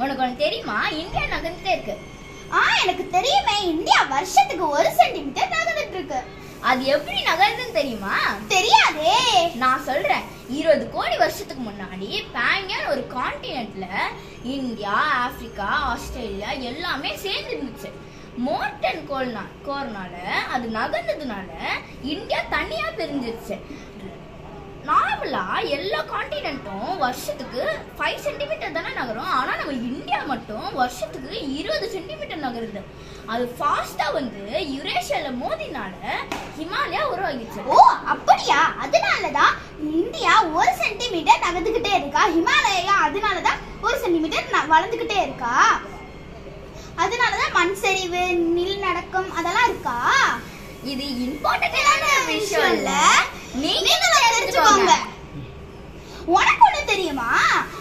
உனக்கு தெரியுமா இந்தியா நகர்ந்துட்டே இருக்கு. எனக்கு தெரியுமே, இந்தியா வருஷத்துக்கு 1 சென்டிமீட்டர் நகர்ந்துட்டு இருக்கு. அது எப்படி நகருதுன்னு தெரியுமா? தெரியாதே. நான் சொல்றேன். 20 கோடி வருஷத்துக்கு முன்னாடி பேங்கியன் ஒரு கான்டினென்ட்ல இந்தியா, ஆப்பிரிக்கா, ஆஸ்திரேலியா எல்லாமே சேர்ந்து இருந்துச்சு. மோர்டன் கோர்னால அது நகர்ந்ததுனால இந்தியா தனியா பிரிஞ்சிருச்சு. நார்மலா எல்லா கான்டினென்ட்டும் வருஷத்துக்கு 5 சென்டிமீட்டர் தானே நகரும். ஆனா நம்ம இந்தியா மட்டும் வருஷத்துக்கு 20 சென்டிமீட்டர் நகருது. அது ஃபாஸ்டா யுரேஷியால மோதினால ஹிமாலயா உருவாகிச்சு. ஓ அப்படியா? அதனாலதான் இந்தியா 1 சென்டிமீட்டர் நகர்ந்துகிட்டே இருக்கா. ஹிமாலயா அதனாலதான் 1 சென்டிமீட்டர் வளர்ந்துகிட்டே இருக்கா. அதனாலதான் மண் சரிவு, நிலநடுக்கம் அதெல்லாம் இருக்கா. இது இம்பார்ட்டன்டான விஷயம் இல்ல, நீங்க தெரிஞ்சுக்கோங்க. உனக்கு ஒண்ணு தெரியுமா?